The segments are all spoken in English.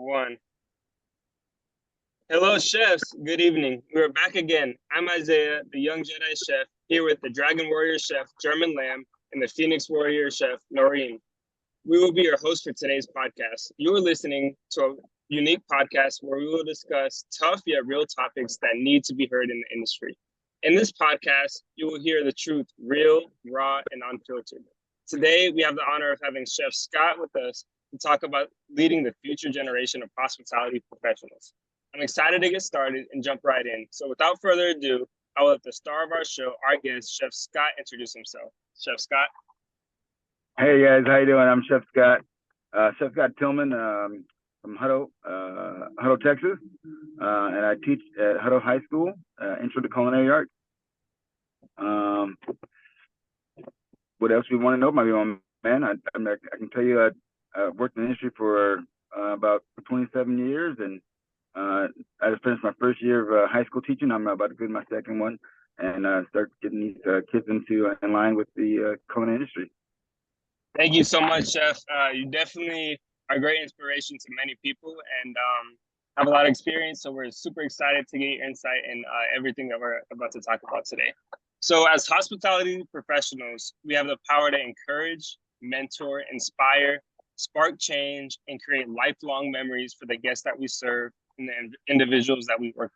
One. Hello, chefs. Good evening. We're back again. I'm Isaiah, the young Jedi chef, here with the Dragon Warrior chef, German Lamb, and the Phoenix Warrior chef, Noreen. We will be your host for today's podcast. You are listening to a unique podcast where we will discuss tough yet real topics that need to be heard in the industry. In this podcast, you will hear the truth, real, raw, and unfiltered. Today, we have the honor of having Chef Scott with us to talk about leading the future generation of hospitality professionals. I'm excited to get started and jump right in. So without further ado, I will let the star of our show, our guest, Chef Scott, introduce himself. Chef Scott. Hey guys, how you doing? I'm Chef Scott. Chef Scott Tillman from Hutto, Texas, and I teach at Hutto High School, Intro to Culinary Arts. What else do you want to know about me, man? I can tell you I worked in the industry for about 27 years, and I just finished my first year of high school teaching. I'm about to go to my second one, and start getting these kids in line with the culinary industry. Thank you so much, Chef. You definitely are a great inspiration to many people and have a lot of experience. So we're super excited to get your insight in everything that we're about to talk about today. So as hospitality professionals, we have the power to encourage, mentor, inspire, spark change, and create lifelong memories for the guests that we serve and the individuals that we work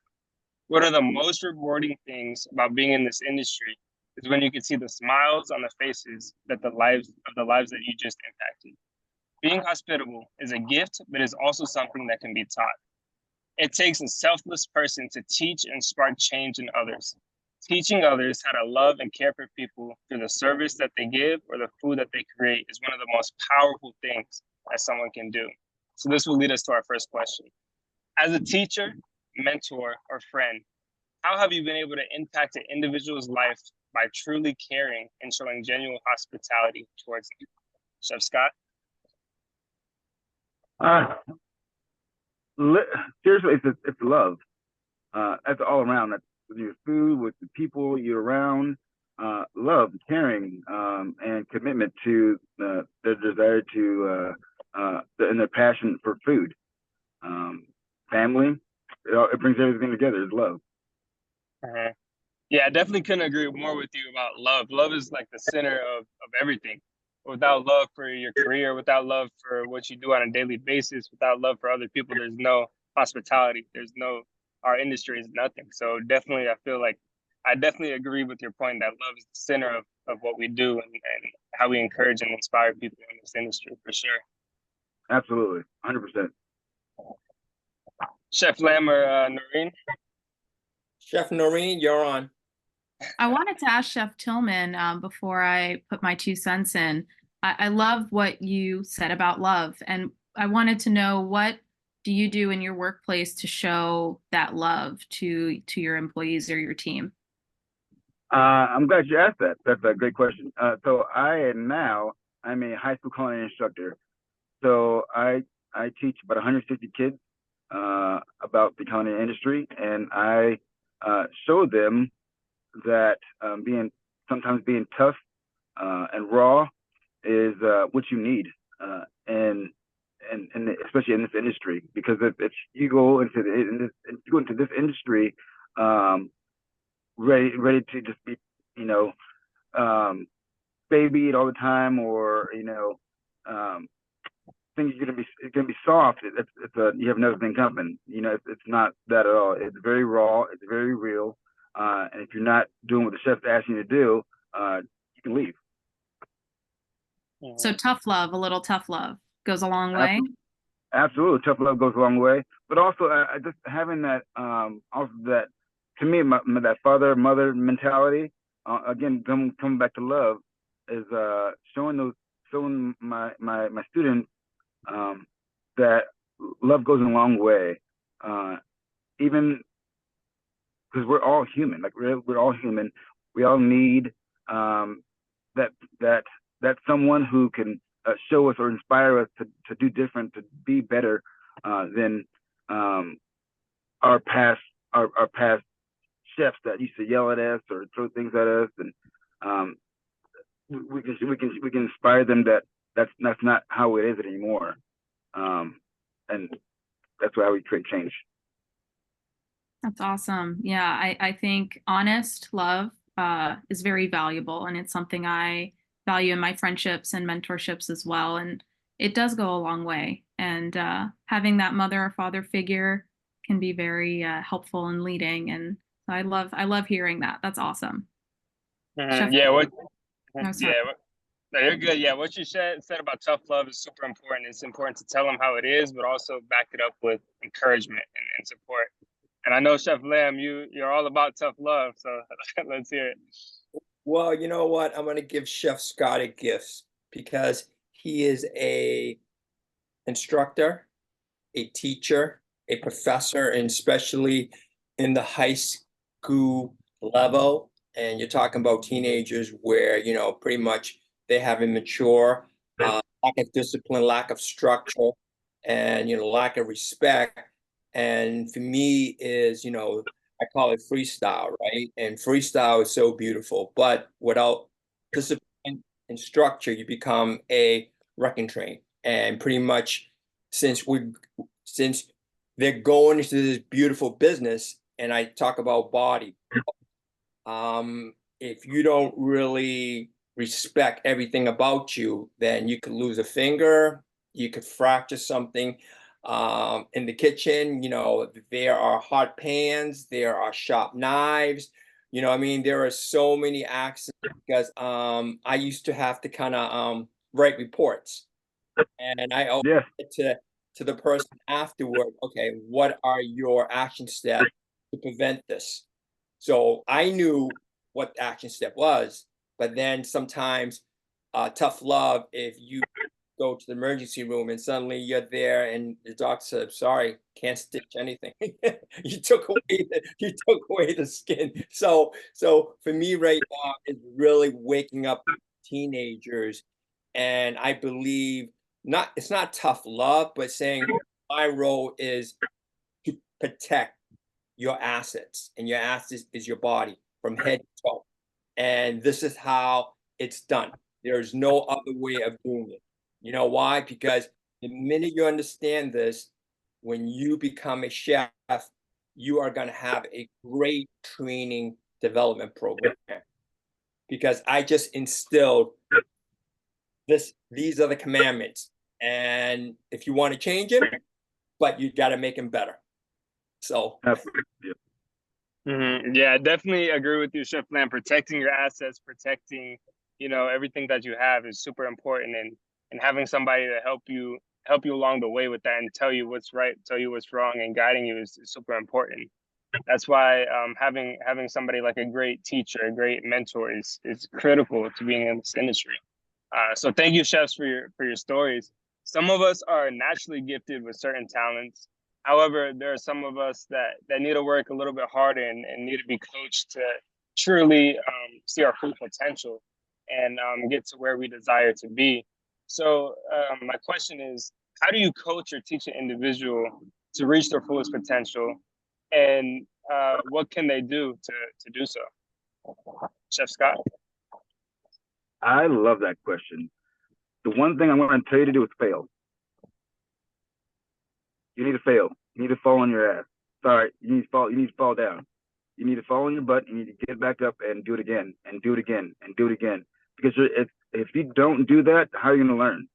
with. One of the most rewarding things about being in this industry is when you can see the smiles on the faces that the lives that you just impacted. Being hospitable is a gift, but is also something that can be taught. It takes a selfless person to teach and spark change in others. Teaching others how to love and care for people through the service that they give or the food that they create is one of the most powerful things that someone can do. So this will lead us to our first question. As a teacher, mentor, or friend, how have you been able to impact an individual's life by truly caring and showing genuine hospitality towards them? Chef Scott? Seriously, it's love. That's all around. That's with your food, with the people you're around. Love, caring, and commitment to their desire to and their passion for food. Family, it brings everything together. It's love. Yeah, I definitely couldn't agree more with you about love. Love is like the center of everything. Without love for your career, without love for what you do on a daily basis, without love for other people, there's no hospitality. Our industry is nothing. So definitely, I feel like I definitely agree with your point that love is the center of what we do and how we encourage and inspire people in this industry, for sure. Absolutely, 100%. Chef Lamb or Noreen? Chef Noreen, you're on. I wanted to ask Chef Tillman before I put my 2 cents in. I love what you said about love, and I wanted to know, what do you do in your workplace to show that love to your employees or your team? I'm glad you asked that. That's a great question. So I'm a high school culinary instructor. So I teach about 150 kids about the culinary industry, and I show them that sometimes being tough and raw is what you need, and especially in this industry, because if you go into this industry ready to just be babied all the time, or think it's gonna be soft, you have another thing coming. It's not that at all. It's very raw. It's very real. And if you're not doing what the chef's asking you to do, you can leave. So a little tough love goes a long way. Absolutely, tough love goes a long way. But also, just having that, that, to me, that father mother mentality. Again, coming back to love, is showing my students that love goes a long way, even because we're all human. Like we're all human. We all need that someone who can show us or inspire us to do different, to be better than our past chefs that used to yell at us or throw things at us, and we can inspire them that that's not how it is anymore. And That's how we create change. That's awesome. Yeah, I think honest love is very valuable, and it's something I value in my friendships and mentorships as well. And it does go a long way. And having that mother or father figure can be very helpful and leading. And so I love hearing that. That's awesome. Chef, Yeah. no, sorry. Yeah. No, you're good. Yeah. What you said about tough love is super important. It's important to tell them how it is, but also back it up with encouragement and support. And I know Chef Lamb, you're all about tough love. So let's hear it. Well, you know what? I'm going to give Chef Scott a gift because he is a instructor, a teacher, a professor, and especially in the high school level. And you're talking about teenagers where, pretty much they have immature, lack of discipline, lack of structure, and, lack of respect. And for me is, I call it freestyle, right? And freestyle is so beautiful, but without discipline and structure, you become a wrecking train. And pretty much since they're going into this beautiful business, and I talk about body, if you don't really respect everything about you, then you could lose a finger, you could fracture something. In the kitchen, there are hot pans, there are sharp knives. I mean, there are so many accidents because I used to have to kind of write reports, and I always Yes. said to the person afterward, okay, what are your action steps to prevent this? So I knew what the action step was, but then sometimes tough love, if you go to the emergency room and suddenly you're there and the doctor said, sorry, can't stitch anything. You took away the skin. So for me right now, it's really waking up teenagers. And I believe it's not tough love, but saying my role is to protect your assets, and your assets is your body from head to toe. And this is how it's done. There's no other way of doing it. You know why? Because the minute you understand this, when you become a chef, you are going to have a great training development program, because I just instilled these are the commandments. And if you want to change them, but you got to make them better. So Absolutely. Yeah. Yeah, I definitely agree with you, Chef Lamb. Protecting your assets, protecting, everything that you have is super important, and having somebody to help you along the way with that and tell you what's right, tell you what's wrong, and guiding you is super important. That's why having somebody like a great teacher, a great mentor is critical to being in this industry. So thank you, chefs, for your stories. Some of us are naturally gifted with certain talents. However, there are some of us that need to work a little bit harder and need to be coached to truly see our full potential and get to where we desire to be. So my question is, how do you coach or teach an individual to reach their fullest potential, and what can they do to do so? Chef Scott? I love that question. The one thing I'm going to tell you to do is fail. You need to fail. You need to fall on your ass. Sorry, you need to fall. You need to fall down. You need to fall on your butt. You need to get back up and do it again, and do it again, and do it again. Because if you don't do that, how are you going to learn?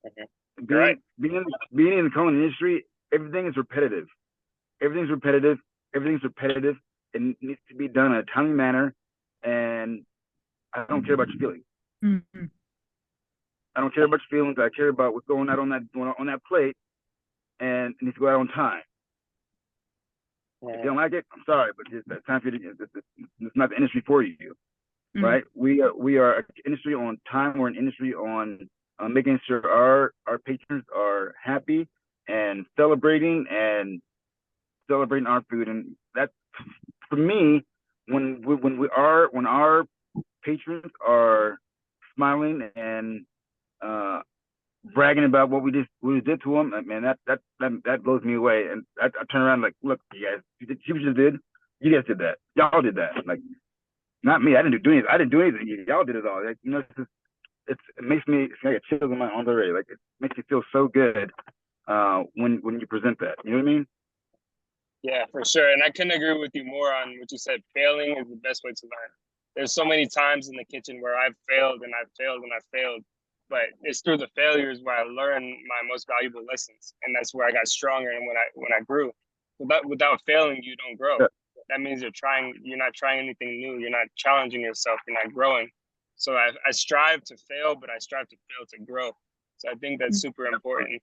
Okay. Being in the culinary industry, everything is repetitive. Everything's repetitive. Everything's repetitive. It needs to be done in a timely manner, and I don't care about your feelings. Mm-hmm. I don't care about your feelings. I care about what's going out on that plate, and it needs to go out on time. If you don't like it, I'm sorry, but it's time for you to. It's not the industry for you, Mm-hmm. right? We are an industry on time. We're an industry on making sure our patrons are happy and celebrating our food, and that for me, when our patrons are smiling and bragging about what we just did to them, man, that blows me away. And I turn around like, look, you guys, you just did. You guys did that. Y'all did that. Like, not me. I didn't do anything. I didn't do anything. Y'all did it all. Like, it makes me, it's like a chills in my arms already. Like, it makes me feel so good when you present that. You know what I mean? Yeah, for sure. And I couldn't agree with you more on what you said. Failing is the best way to learn. There's so many times in the kitchen where I've failed and I've failed and I've failed, but it's through the failures where I learned my most valuable lessons, and that's where I got stronger and when I grew. Without failing, you don't grow. Yeah. That means you're not trying anything new. You're not challenging yourself. You're not growing. So I strive to fail, but I strive to fail to grow. So I think that's super important.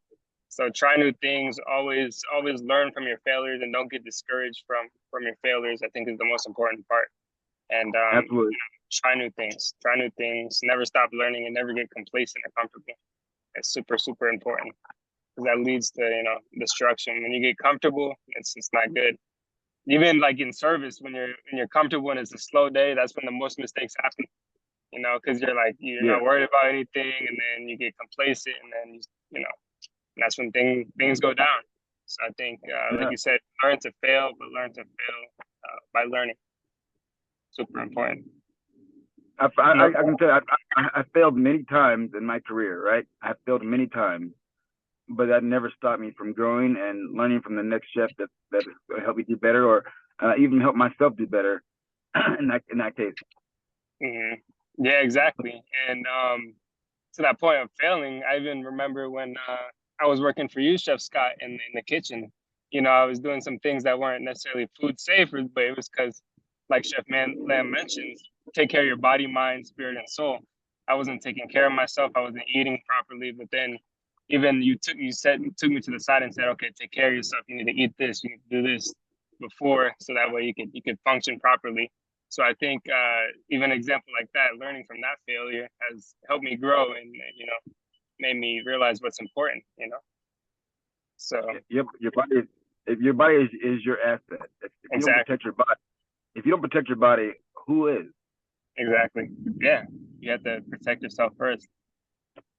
So try new things, always learn from your failures, and don't get discouraged from your failures. I think is the most important part. And Absolutely. try new things, never stop learning, and never get complacent or comfortable. It's super important, because that leads to, destruction. When you get comfortable, it's not good. Even like in service, when you're comfortable and it's a slow day, that's when the most mistakes happen. Because you're Yeah. not worried about anything, and then you get complacent, and then and that's when things go down. So I think, Yeah. like you said, learn to fail, but learn to fail by learning. Super important. I can tell you, I failed many times in my career, right? I failed many times, but that never stopped me from growing and learning from the next chef that helped me do better, or even help myself do better in that case. Hmm. Yeah, exactly. And to that point of failing, I even remember when I was working for you, Chef Scott, in the kitchen. I was doing some things that weren't necessarily food safe, but it was because, like Chef Lamb mentioned, take care of your body, mind, spirit, and soul. I wasn't taking care of myself. I wasn't eating properly. But then, even you took me to the side and said, "Okay, take care of yourself. You need to eat this. You need to do this before, so that way you could function properly." So I think even an example like that, learning from that failure, has helped me grow, and made me realize what's important. So Your body is your asset. If you don't exactly, protect your body, if you don't protect your body, who is? exactly, yeah, you have to protect yourself first.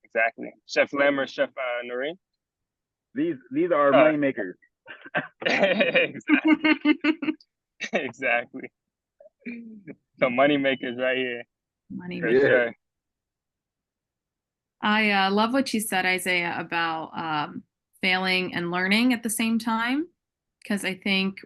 Exactly, Chef Lamb or Chef Noreen. These are Uh, money makers. exactly, exactly. So money makers right here, Money for maker. Yeah. sure. I love what you said, Isaiah, about failing and learning at the same time, because I think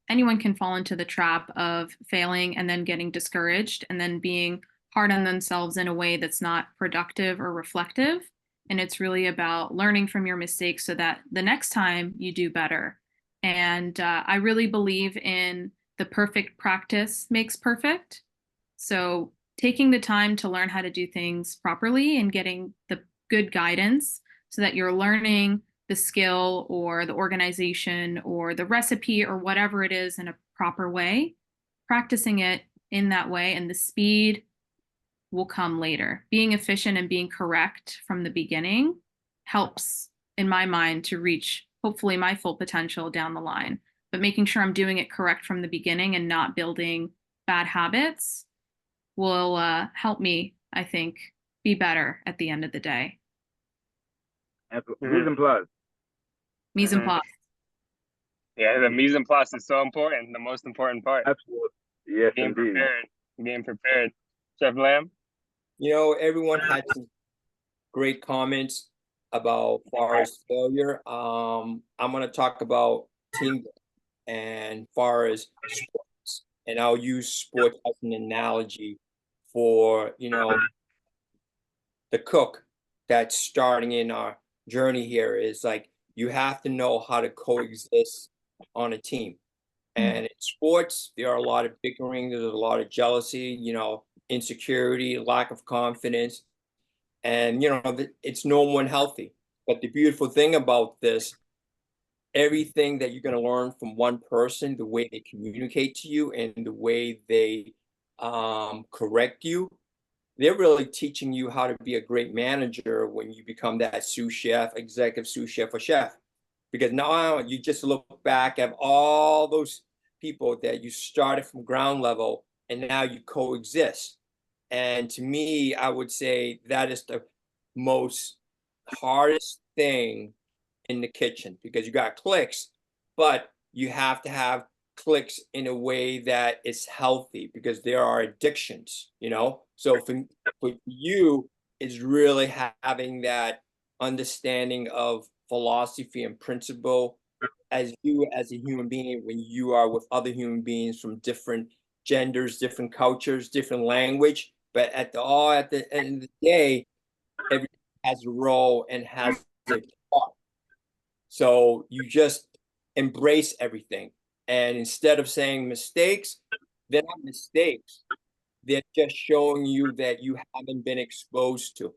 anyone can fall into the trap of failing and then getting discouraged and then being hard on themselves in a way that's not productive or reflective. And it's really about learning from your mistakes so that the next time you do better. And I really believe in the perfect practice makes perfect. So taking the time to learn how to do things properly and getting the good guidance so that you're learning the skill or the organization or the recipe or whatever it is in a proper way, practicing it in that way, and the speed will come later. Being efficient and being correct from the beginning helps, in my mind, to reach hopefully my full potential down the line. But making sure I'm doing it correct from the beginning and not building bad habits will help me, I think, be better at the end of the day. Mise Mhm, en place. Mise en mhm. place. Yeah, the mise en place is so important. The most important part. Absolutely. Yes, Being indeed. prepared. Being prepared. Chef Lamb. Everyone had some great comments about Forest failure. I'm going to talk about team and far as sports, and I'll use sports as an analogy for the cook that's starting in our journey here. Is like you have to know how to coexist on a team. And in sports, there are a lot of bickering, there's a lot of jealousy, insecurity, lack of confidence, and it's no one healthy. But the beautiful thing about this, everything that you're going to learn from one person, the way they communicate to you and the way they correct you, they're really teaching you how to be a great manager when you become that sous chef, executive sous chef, or chef. Because now you just look back at all those people that you started from ground level and now you coexist. And to me, I would say that is the most hardest thing in the kitchen, because you got clicks, but you have to have clicks in a way that is healthy, because there are addictions. So for you, it's really having that understanding of philosophy and principle as you as a human being when you are with other human beings from different genders, different cultures, different language. But at the end of the day, everyone has a role and has their part. So you just embrace everything. And instead of saying mistakes, they're not mistakes. They're just showing you that you haven't been exposed to.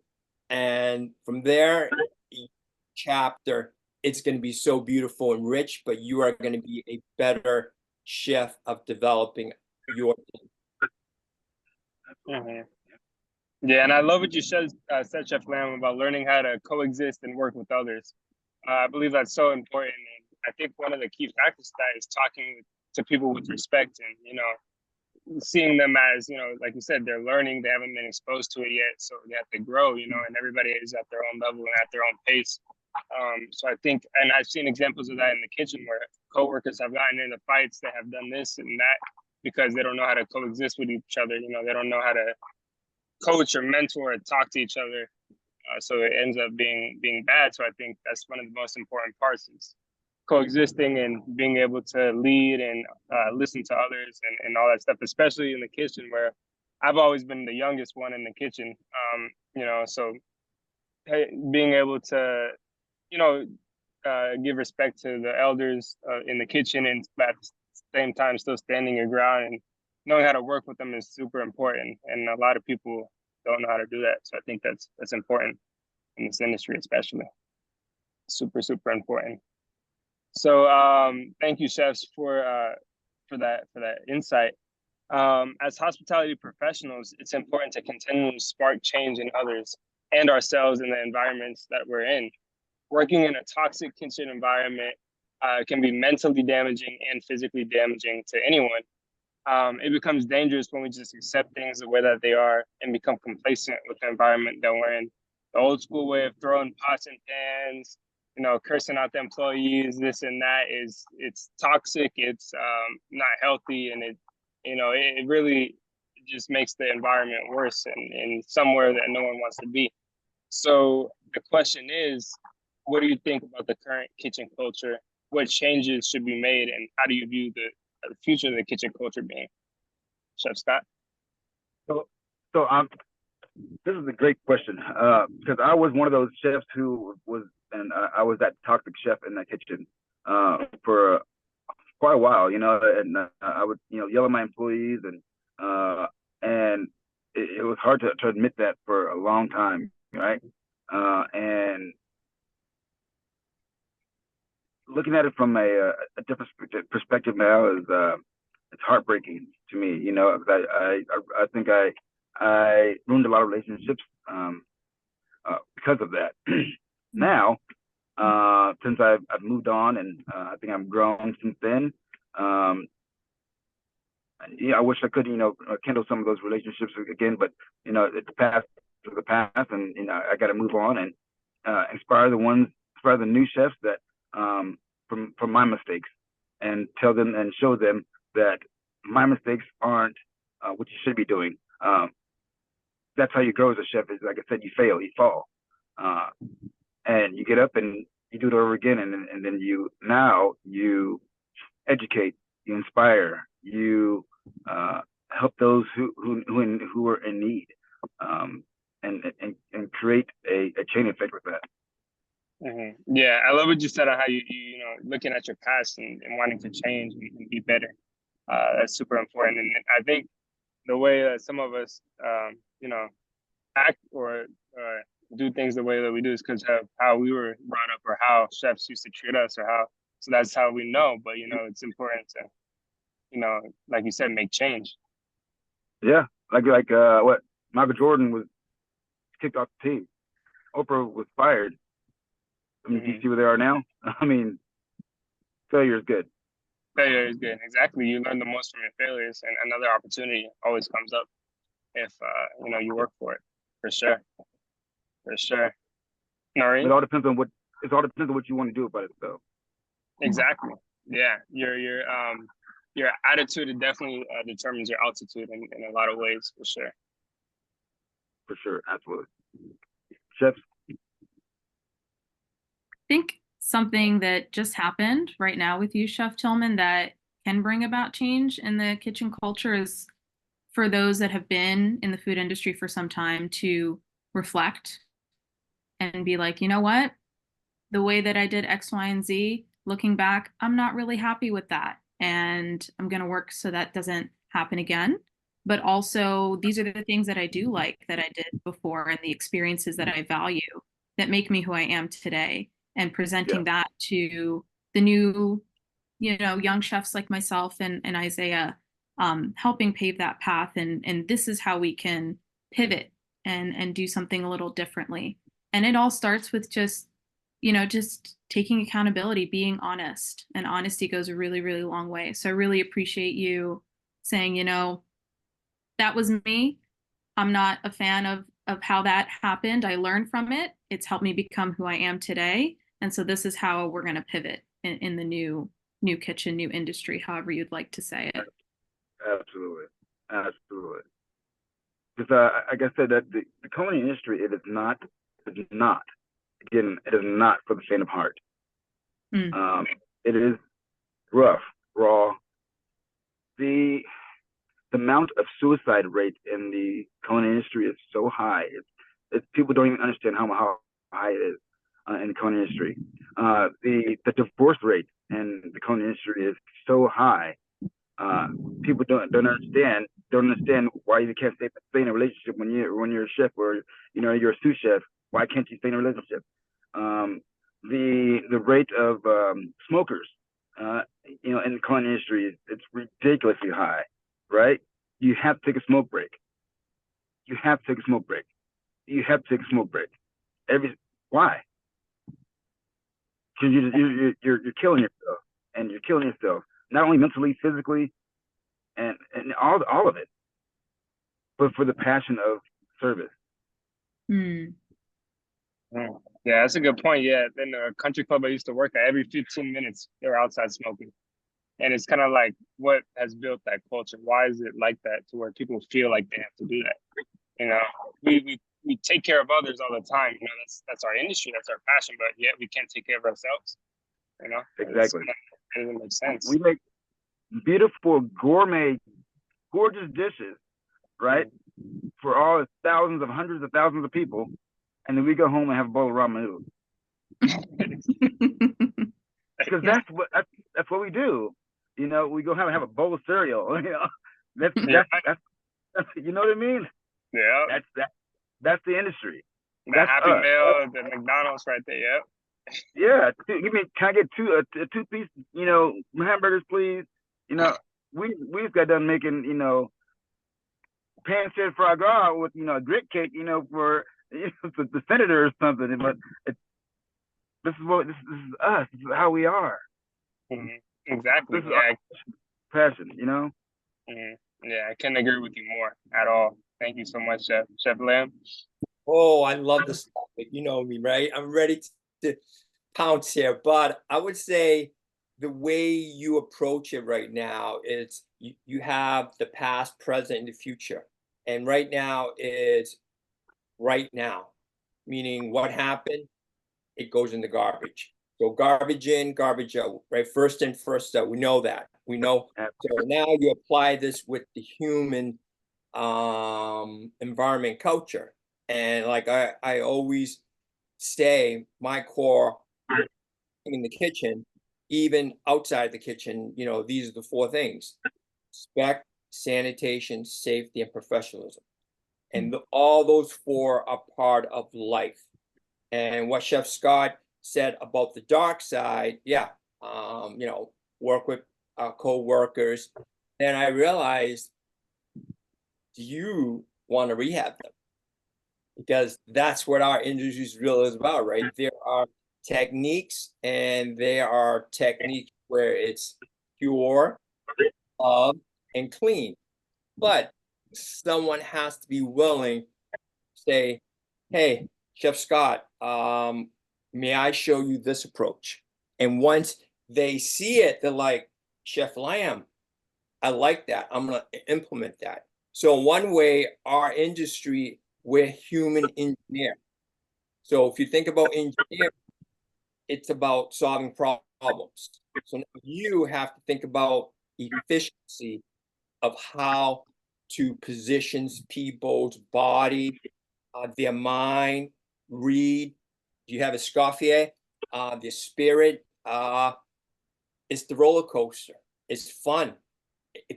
And from there, each chapter, it's going to be so beautiful and rich, but you are going to be a better chef of developing your team. Mhm. Yeah, and I love what you said, Chef Lamb, about learning how to coexist and work with others. I believe that's so important, and I think one of the key factors to that is talking to people with respect, and seeing them as, like you said, they're learning, they haven't been exposed to it yet, so they have to grow, and everybody is at their own level and at their own pace. So I think, and I've seen examples of that in the kitchen where coworkers have gotten into fights, they have done this and that because they don't know how to coexist with each other. They don't know how to coach or mentor or talk to each other. So it ends up being bad. So I think that's one of the most important parts is coexisting and being able to lead and listen to others and all that stuff, especially in the kitchen where I've always been the youngest one in the kitchen. So being able to, give respect to the elders in the kitchen and at the same time still standing your ground and knowing how to work with them is super important. And a lot of people don't know how to do that. So I think that's important in this industry, especially. Super, super important. So thank you, chefs, for that insight. As hospitality professionals, it's important to continually spark change in others and ourselves in the environments that we're in. Working in a toxic kitchen environment can be mentally damaging and physically damaging to anyone. It becomes dangerous when we just accept things the way that they are and become complacent with the environment that we're in. The old school way of throwing pots and pans, cursing out the employees, this and that it's toxic. It's not healthy, and it really just makes the environment worse and somewhere that no one wants to be. So the question is, what do you think about the current kitchen culture? What changes should be made, and how do you view the future of the kitchen culture being? Chef Scott? So this is a great question because I was one of those chefs who was, and I was that toxic chef in the kitchen for quite a while, and I would, yell at my employees and it was hard to admit that for a long time, right? And looking at it from a different perspective now is it's heartbreaking to me, because I think I ruined a lot of relationships because of that. Now, since I've moved on and I think I've grown since then, I wish I could, kindle some of those relationships again, but it's the past is the past, and I got to move on and inspire the new chefs that from my mistakes, and tell them and show them that my mistakes aren't what you should be doing. That's how you grow as a chef. Is like I said, you fail, you fall, and you get up and you do it over again, and then you educate, you inspire, you help those who are in need, and create a chain effect with that. Mm-hmm. Yeah, I love what you said on how you looking at your past and wanting to change and be better. That's super important, and I think the way that some of us, act or do things the way that we do is because of how we were brought up or how chefs used to treat us or how. So that's how we know. But it's important to, like you said, make change. Yeah, like what Michael Jordan was kicked off the team. Oprah was fired. I mean, do you see where they are now? I mean, failure is good. Failure is good. Exactly. You learn the most from your failures, and another opportunity always comes up if you work for it. For sure. For sure. Noreen? It all depends on what you want to do about it, though. Exactly. Yeah. Your attitude definitely determines your altitude in a lot of ways, for sure. For sure, absolutely. Chefs? I think something that just happened right now with you, Chef Tillman, that can bring about change in the kitchen culture is for those that have been in the food industry for some time to reflect and be like, you know what? The way that I did X, Y, and Z, looking back, I'm not really happy with that. And I'm going to work so that doesn't happen again. But also, these are the things that I do like that I did before and the experiences that I value that make me who I am today. And presenting that to the new, young chefs like myself and Isaiah, helping pave that path. And this is how we can pivot and do something a little differently. And it all starts with just taking accountability, being honest, and honesty goes a really, really long way. So I really appreciate you saying, that was me. I'm not a fan of how that happened. I learned from it. It's helped me become who I am today. And so this is how we're going to pivot in the new kitchen, new industry, however you'd like to say it. Absolutely. Absolutely. Because like I said, that the culinary industry, it is not, again, it is not for the faint of heart. It is rough, raw. The amount of suicide rate in the culinary industry is so high. It's people don't even understand how high it is in the culinary industry. The divorce rate in the culinary industry is so high. People don't understand why you can't stay in a relationship when you're a chef or you're a sous chef. Why can't you stay in a relationship? The rate of smokers in the culinary industry, it's ridiculously high, right? You have to take a smoke break. Why? Because you're killing yourself, and you're killing yourself not only mentally, physically, and all of it, but for the passion of service. Yeah, that's a good point. Yeah, in the country club I used to work at, every 15 minutes they were outside smoking, and it's kind of like, what has built that culture? Why is it like that to where people feel like they have to do that? We take care of others all the time. That's our industry, that's our passion, but yet we can't take care of ourselves. Exactly. It doesn't make sense. We make beautiful gourmet, gorgeous dishes, right? For all hundreds of thousands of people, and then we go home and have a bowl of ramen noodles. Because that's what we do. We go have a bowl of cereal. That's you know what I mean? Yeah. That's the industry. That's Happy Meal, the McDonald's right there. Yep. Yeah. Can I get a two-piece, hamburgers, please? We've got done making, pan-seared foie gras with, a grit cake, for the senator or something. But this is us. This is how we are. Mm-hmm. Exactly. This is our passion, Yeah, I couldn't agree with you more at all. Thank you so much, Chef Lamb. Oh, I love this topic. You know me, right? I'm ready to pounce here, but I would say the way you approach it right now is you have the past, present, and the future. And right now is right now, meaning what happened, it goes in the garbage. So garbage in, garbage out, right? First in, first out. We know that. We know. So now you apply this with the human environment culture. And like I always say, my core in the kitchen, even outside the kitchen, these are the four things: respect, sanitation, safety, and professionalism. And all those four are part of life. And what Chef Scott said about the dark side, work with co-workers. And I realized, do you want to rehab them? Because that's what our industry really is about, right? There are techniques, and there are techniques where it's pure, and clean. But someone has to be willing to say, hey, Chef Scott, may I show you this approach? And once they see it, they're like, Chef Lamb, I like that. I'm going to implement that. So one way, our industry, we're human engineer. So if you think about engineering, it's about solving problems. So now you have to think about efficiency of how to position people's body, their mind, read. Do you have a Scoffier? Their spirit. It's the roller coaster. It's fun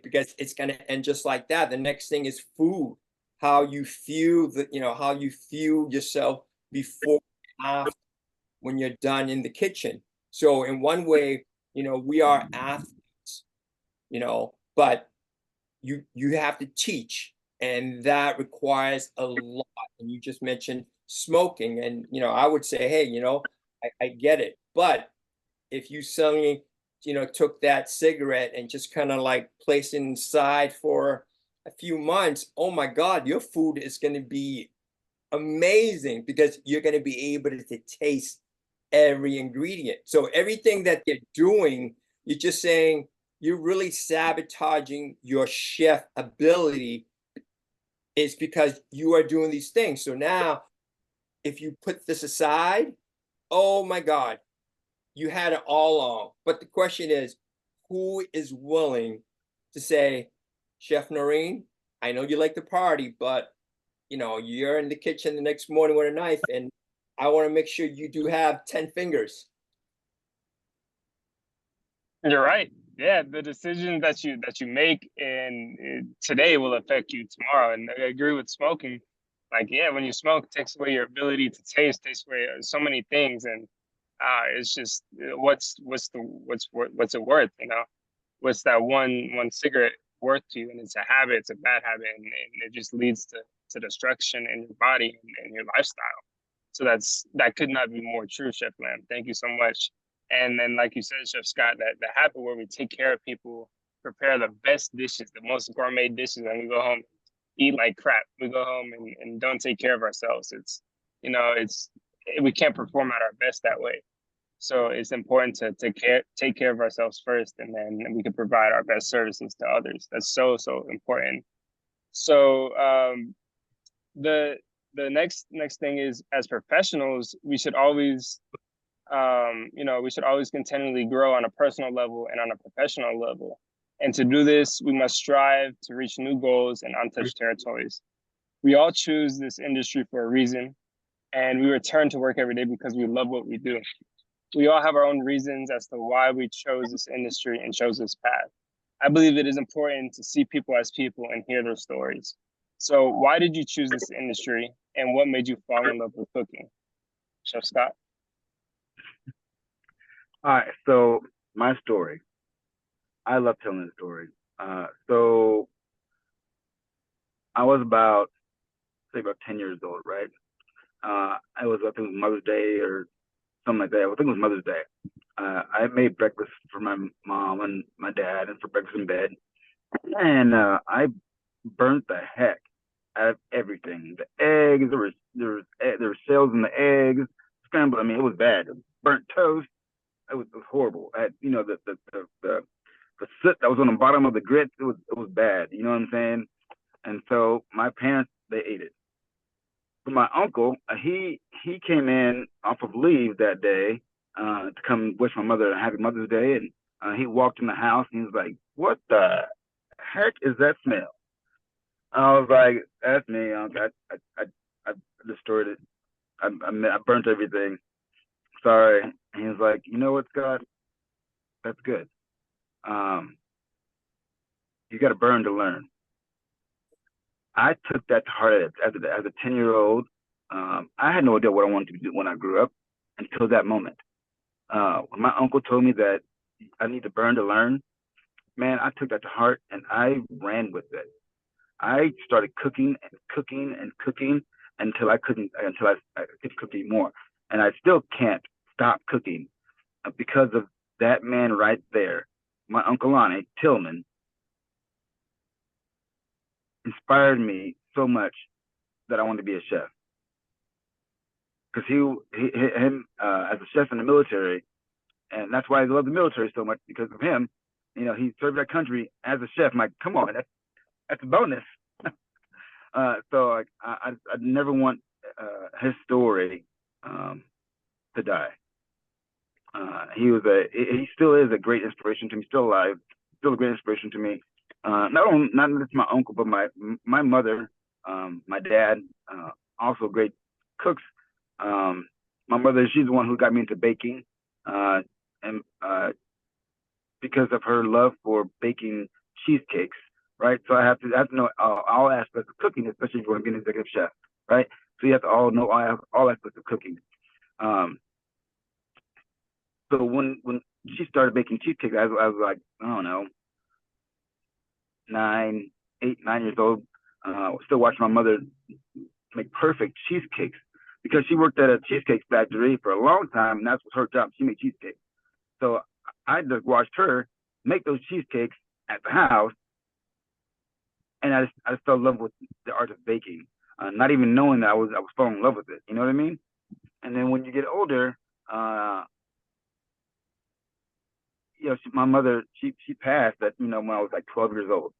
because it's going to end just like that. The next thing is food. How you feel how you feel yourself before, after, when you're done in the kitchen. So in one way, we are athletes, but you have to teach, and that requires a lot. And you just mentioned smoking, and I would say, hey, I get it, but if you suddenly took that cigarette and just kind of like placed it inside for a few months, oh my God, your food is going to be amazing because you're going to be able to taste every ingredient. So everything that they're doing, you're just saying you're really sabotaging your chef ability, is because you are doing these things. So now if you put this aside, oh my God, you had it all on. But the question is, who is willing to say, Chef Noreen, I know you like to party, but you're in the kitchen the next morning with a knife, and I want to make sure you do have 10 fingers. You're right. Yeah, the decisions that you make today will affect you tomorrow. And I agree with smoking. Like, yeah, when you smoke, it takes away your ability to taste, takes away so many things, and it's just what's it worth? What's that one cigarette worth to you? And it's a habit, it's a bad habit, and it just leads to destruction in your body and your lifestyle. So that could not be more true, Chef Lamb. Thank you so much. And then, like you said, Chef Scott, that the habit where we take care of people, prepare the best dishes, the most gourmet dishes, and we go home, eat like crap. We go home and don't take care of ourselves. It's we can't perform at our best that way. So it's important to take care of ourselves first, and then we can provide our best services to others. That's so important. So the next thing is, as professionals, we should always we should always continually grow on a personal level and on a professional level. And to do this, we must strive to reach new goals and untouched territories. We all choose this industry for a reason, and we return to work every day because we love what we do. We all have our own reasons as to why we chose this industry and chose this path. I believe it is important to see people as people and hear their stories. So why did you choose this industry, and what made you fall in love with cooking? Chef Scott? All right, so my story. I love telling the story. So I was about 10 years old, right? I think it was Mother's Day or something like that. I think it was Mother's Day. I made breakfast for my mom and my dad, and for breakfast in bed, and I burnt the heck out of everything. The eggs, there were shells in the eggs, scrambled. I mean, it was bad. Burnt toast. It was horrible. I had, the soot that was on the bottom of the grits. It was bad. You know what I'm saying? And so my parents, they ate it. But my uncle, he came in off of leave that day to come wish my mother a happy Mother's Day, and he walked in the house and he was like, "What the heck is that smell?" I was like, "That's me, Uncle. I destroyed it. I burnt everything. Sorry." And he was like, "You know what, Scott? That's good. Um, you got to burn to learn." I took that to heart as a 10-year-old. I had no idea what I wanted to do when I grew up until that moment. When my uncle told me that I need to burn to learn, man, I took that to heart and I ran with it. I started cooking and cooking and cooking until I couldn't cook anymore. And I still can't stop cooking because of that man right there. My Uncle Lonnie Tillman inspired me so much that I wanted to be a chef. Because him as a chef in the military, and that's why I love the military so much, because of him. He served our country as a chef. I'm like, come on, that's a bonus. So I never want his story to die. He still is a great inspiration to me, still alive, still a great inspiration to me. Not just my uncle, but my mother, my dad, also great cooks. My mother, she's the one who got me into baking, and because of her love for baking cheesecakes, right? So I have to know all aspects of cooking, especially if you want to be an executive chef, right? So you have to all know all aspects of cooking. So when she started baking cheesecakes, I was like, I don't know, 9 years old. Still watching my mother make perfect cheesecakes because she worked at a cheesecake factory for a long time, and that's her job. She made cheesecakes. So I just watched her make those cheesecakes at the house, and I just fell in love with the art of baking, not even knowing that I was falling in love with it. You know what I mean? And then when you get older, my mother, she passed at, when I was like 12 years old.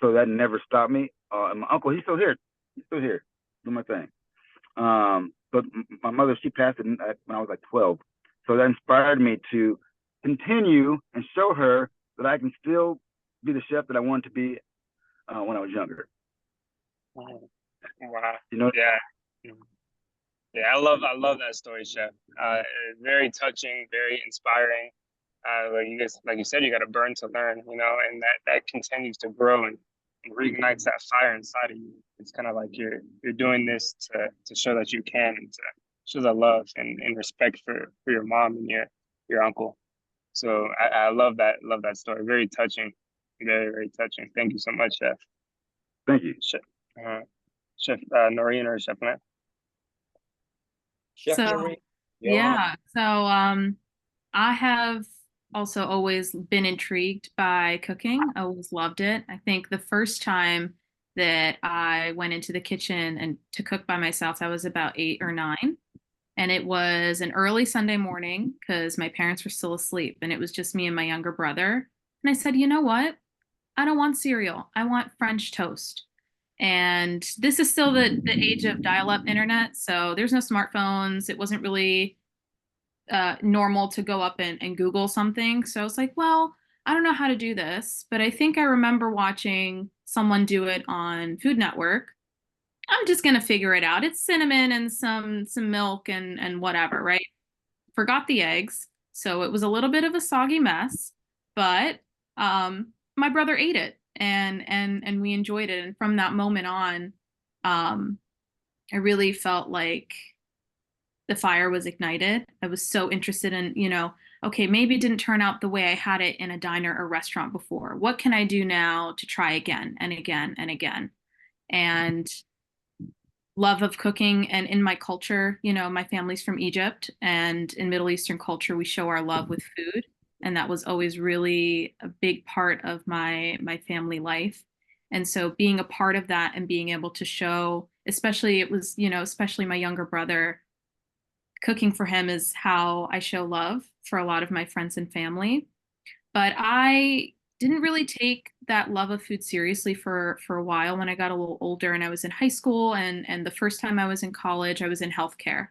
So that never stopped me. And my uncle, he's still here. Doing my thing. But my mother, she passed when I was like 12. So that inspired me to continue and show her that I can still be the chef that I wanted to be when I was younger. Wow. Yeah. Yeah, I love that story, Chef. Very touching, very inspiring. Like you said, you got to burn to learn, and that continues to grow and reignites that fire inside of you. It's kind of like you're doing this to show that you can, and to show that love and respect for your mom and your uncle. So I love that story. Very touching, very, very touching. Thank you so much, Chef. Thank you, Chef Noreen or Chef Lance. Chef So, Noreen, yeah. So, I have also always been intrigued by cooking. I always loved it. I think the first time that I went into the kitchen and to cook by myself, I was about 8 or 9. And it was an early Sunday morning because my parents were still asleep and it was just me and my younger brother. And I said, you know what? I don't want cereal. I want French toast. And this is still the age of dial-up internet. So there's no smartphones. It wasn't really normal to go up and Google something. So I was like, well, I don't know how to do this, but I think I remember watching someone do it on Food Network. I'm just gonna figure it out. It's cinnamon and some milk and whatever, right? Forgot the eggs, so it was a little bit of a soggy mess, but my brother ate it and we enjoyed it. And from that moment on, I really felt like the fire was ignited. I was so interested in, okay, maybe it didn't turn out the way I had it in a diner or restaurant before. What can I do now to try again and again and again? And love of cooking. And in my culture, my family's from Egypt, and in Middle Eastern culture, we show our love with food. And that was always really a big part of my family life. And so being a part of that and being able to show, especially especially my younger brother, cooking for him is how I show love for a lot of my friends and family. But I didn't really take that love of food seriously for a while when I got a little older and I was in high school, and the first time I was in college, I was in healthcare.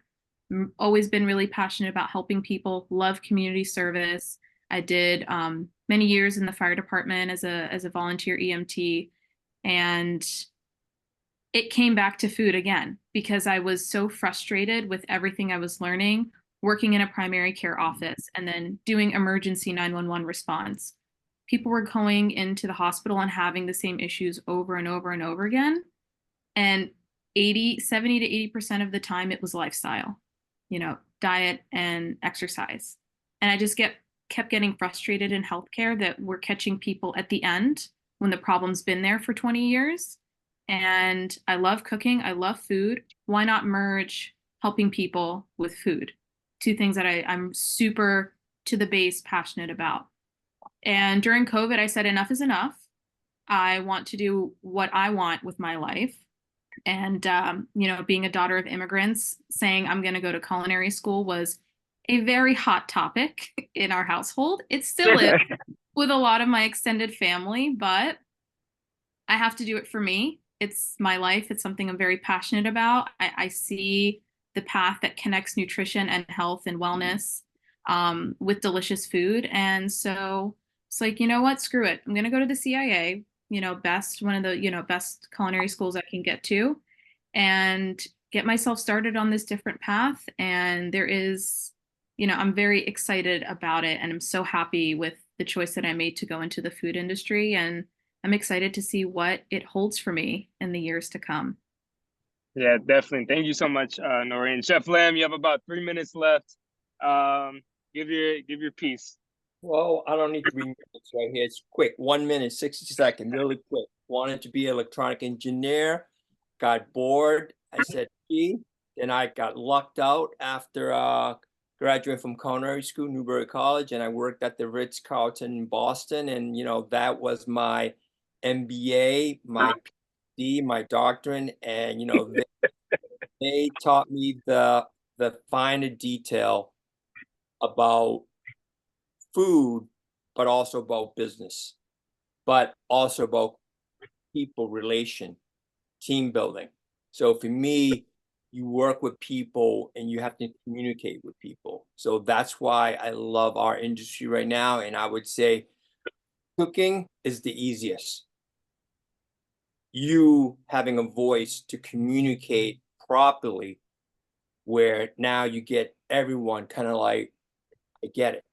Always been really passionate about helping people, love community service. I did many years in the fire department as a volunteer EMT, and it came back to food again because I was so frustrated with everything I was learning, working in a primary care office and then doing emergency 911 response. People were going into the hospital and having the same issues over and over and over again. And 70 to 80% of the time it was lifestyle, diet and exercise. And I just kept getting frustrated in healthcare that we're catching people at the end when the problem's been there for 20 years. And I love cooking. I love food. Why not merge helping people with food? Two things that I'm super to the base passionate about. And during COVID, I said, enough is enough. I want to do what I want with my life. And, being a daughter of immigrants, saying I'm going to go to culinary school was a very hot topic in our household. It still is with a lot of my extended family, but I have to do it for me. It's my life. It's something I'm very passionate about. I see the path that connects nutrition and health and wellness with delicious food. And so it's like, you know what, screw it. I'm going to go to the CIA, one of the, best culinary schools I can get to, and get myself started on this different path. And there is, I'm very excited about it. And I'm so happy with the choice that I made to go into the food industry. And I'm excited to see what it holds for me in the years to come. Yeah, definitely. Thank you so much, Noreen. Chef Lamb, you have about 3 minutes left. Give your piece. Well, I don't need 3 minutes right here. It's quick. 1 minute, 60 seconds, really quick. Wanted to be an electronic engineer, got bored. I said, gee, then I got lucked out after graduating from culinary school, Newbury College, and I worked at the Ritz-Carlton in Boston. And, that was my MBA, my PhD, my doctorate. And, they taught me the finer detail about food, but also about business, but also about people relation, team building. So for me, you work with people and you have to communicate with people. So that's why I love our industry right now. And I would say cooking is the easiest. You having a voice to communicate properly, where now you get everyone kind of like, I get it.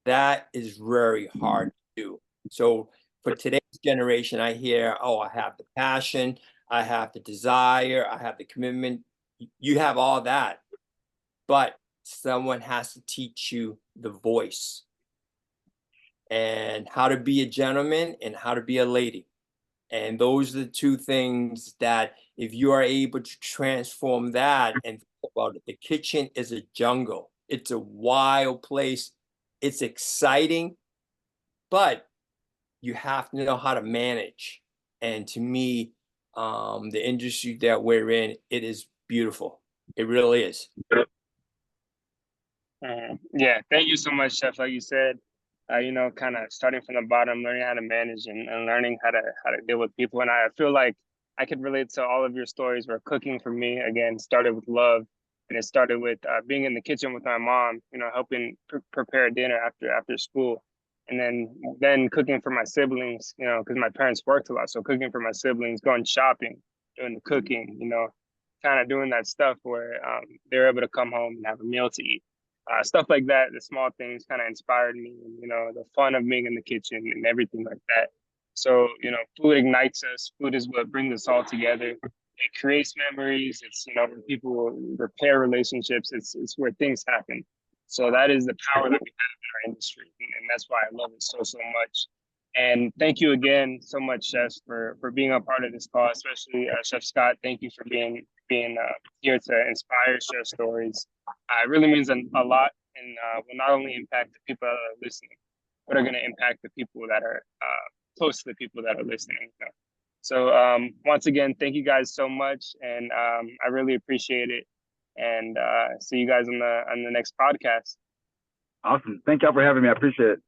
That is very hard to do. So for today's generation, I hear, oh, I have the passion, I have the desire, I have the commitment. You have all that, but someone has to teach you the voice and how to be a gentleman and how to be a lady. And those are the two things that if you are able to transform that and think about it, the kitchen is a jungle. It's a wild place. It's exciting, but you have to know how to manage. And to me, the industry that we're in, it is beautiful. It really is. Yeah, thank you so much, Chef. Like you said, kind of starting from the bottom, learning how to manage and learning how to deal with people. And I feel like I could relate to all of your stories where cooking for me, again, started with love. And it started with being in the kitchen with my mom, helping prepare dinner after school. And then cooking for my siblings, because my parents worked a lot. So cooking for my siblings, going shopping, doing the cooking, kind of doing that stuff where they're able to come home and have a meal to eat. Stuff like that, the small things kind of inspired me, and, the fun of being in the kitchen and everything like that. So, food ignites us. Food is what brings us all together. It creates memories. It's, where people repair relationships. It's where things happen. So that is the power that we have in our industry. And that's why I love it so much. And thank you again so much, chefs, for being a part of this call, especially Chef Scott. Thank you for being here to inspire, share stories. It really means a lot, and will not only impact the people that are listening, but are going to impact the people that are close to the people that are listening. So once again, thank you guys so much, and I really appreciate it. And see you guys on the next podcast. Awesome. Thank y'all for having me. I appreciate it.